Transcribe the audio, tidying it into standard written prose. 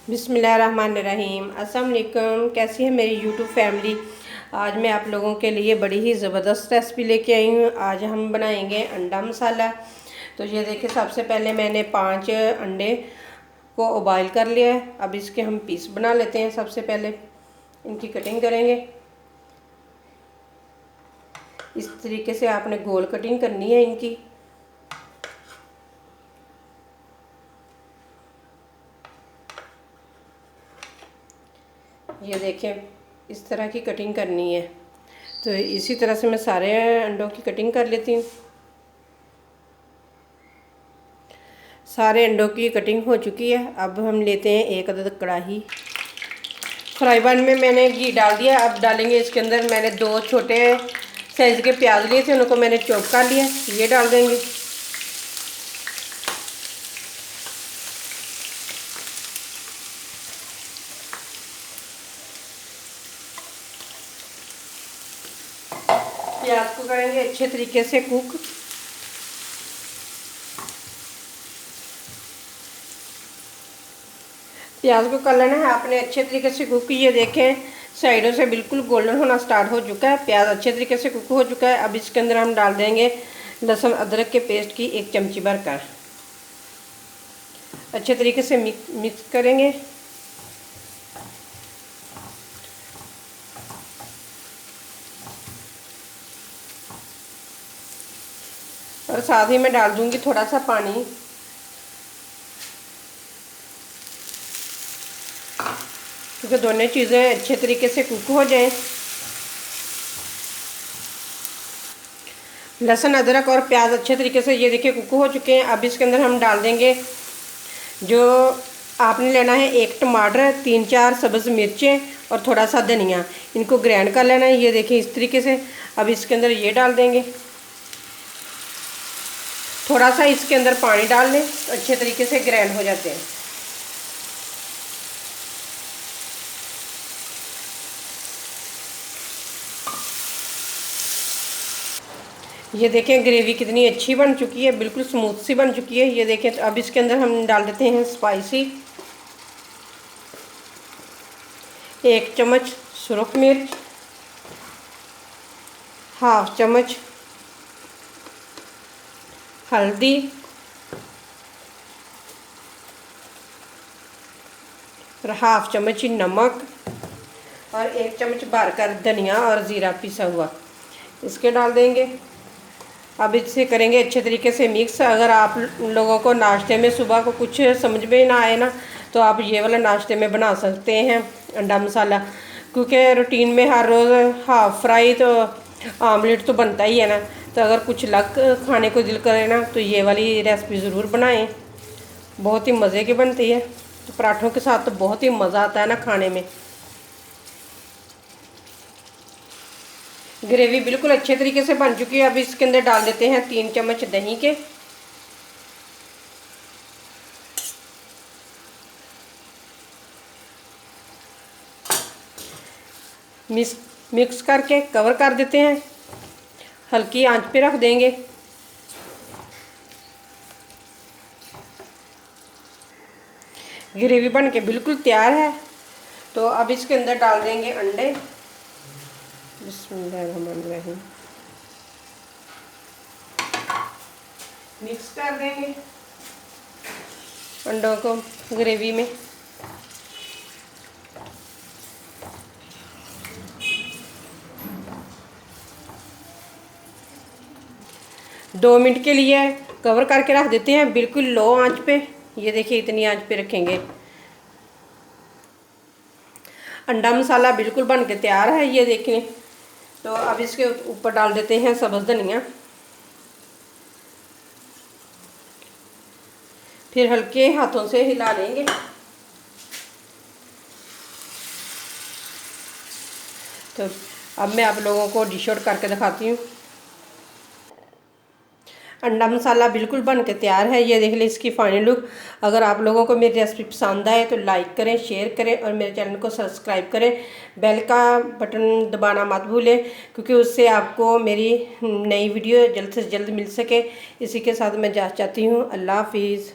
बिस्मिल्लाहिर्रहमानिर्रहीम। अस्सलाम वालेकुम। कैसी है मेरी यूट्यूब फैमिली। आज मैं आप लोगों के लिए बड़ी ही ज़बरदस्त रेसिपी लेके आई हूँ। आज हम बनाएंगे अंडा मसाला। तो ये देखिए, सबसे पहले मैंने 5 अंडे को उबाइल कर लिया है। अब इसके हम पीस बना लेते हैं। सबसे पहले इनकी कटिंग करेंगे। इस तरीके से आपने गोल कटिंग करनी है इनकी। ये देखें, इस तरह की कटिंग करनी है। तो इसी तरह से मैं सारे अंडों की कटिंग कर लेती हूँ। सारे अंडों की कटिंग हो चुकी है। अब हम लेते हैं एक अदद कढ़ाई। फ्राई पैन में मैंने घी डाल दिया। अब डालेंगे इसके अंदर, मैंने 2 छोटे साइज़ के प्याज लिए थे, उनको मैंने चॉप कर लिया। ये डाल देंगे। प्याज को करेंगे अच्छे तरीके से कुक। प्याज को कर लेना है आपने अच्छे तरीके से कुक। ये देखें, साइडों से बिल्कुल गोल्डन होना स्टार्ट हो चुका है। प्याज अच्छे तरीके से कुक हो चुका है। अब इसके अंदर हम डाल देंगे लहसुन अदरक के पेस्ट की 1 चमची भरकर। अच्छे तरीके से मिक्स करेंगे। और साथ ही मैं डाल दूंगी थोड़ा सा पानी, क्योंकि दोनों चीज़ें अच्छे तरीके से कुक हो जाएं। लहसुन अदरक और प्याज अच्छे तरीके से ये देखिए कुक हो चुके हैं। अब इसके अंदर हम डाल देंगे, जो आपने लेना है 1 टमाटर, 3-4 सब्ज़ मिर्चें और थोड़ा सा धनिया। इनको ग्राइंड कर लेना है। ये देखिए इस तरीके से। अब इसके अंदर ये डाल देंगे। थोड़ा सा इसके अंदर पानी डाल लें, अच्छे तरीके से ग्राइंड हो जाते हैं। ये देखें ग्रेवी कितनी अच्छी बन चुकी है, बिल्कुल स्मूथ सी बन चुकी है। ये देखें। तो अब इसके अंदर हम डाल देते हैं स्पाइसी। 1 चम्मच सुरख मिर्च, 1/2 चम्मच हल्दी, और 1/2 चम्मच नमक, और 1 चम्मच भरकर धनिया और ज़ीरा पिसा हुआ इसके डाल देंगे। अब इसे करेंगे अच्छे तरीके से मिक्स। अगर आप लोगों को नाश्ते में सुबह को कुछ समझ में ना आए ना, तो आप ये वाला नाश्ते में बना सकते हैं अंडा मसाला, क्योंकि रूटीन में हर रोज़ हाफ़ फ्राई तो आमलेट तो बनता ही है ना। तो अगर कुछ अलग खाने को दिल करे ना, तो ये वाली रेसिपी ज़रूर बनाएं। बहुत ही मज़े की बनती है। तो पराठों के साथ तो बहुत ही मज़ा आता है ना खाने में। ग्रेवी बिल्कुल अच्छे तरीके से बन चुकी है। अब इसके अंदर डाल देते हैं 3 चम्मच दही के। मिक्स करके कवर कर देते हैं। हल्की आंच पे रख देंगे। ग्रेवी बन के बिल्कुल तैयार है। तो अब इसके अंदर डाल देंगे अंडे। बिस्मिल्लाहिर्रहमानिर्रहीम। मिक्स कर देंगे अंडों को ग्रेवी में। दो मिनट के लिए कवर करके रख देते हैं, बिल्कुल लो आंच पे। ये देखिए इतनी आंच पे रखेंगे। अंडा मसाला बिल्कुल बन के तैयार है, ये देखिए। तो अब इसके ऊपर डाल देते हैं सब्ज़ धनिया। फिर हल्के हाथों से हिला लेंगे। तो अब मैं आप लोगों को डिश आउट करके दिखाती हूँ। अंडा मसाला बिल्कुल बन के तैयार है। ये देख लें इसकी फाइनल लुक। अगर आप लोगों को मेरी रेसिपी पसंद आए तो लाइक करें, शेयर करें और मेरे चैनल को सब्सक्राइब करें। बेल का बटन दबाना मत भूलें, क्योंकि उससे आपको मेरी नई वीडियो जल्द से जल्द मिल सके। इसी के साथ मैं चाहती हूँ अल्लाह हाफिज़।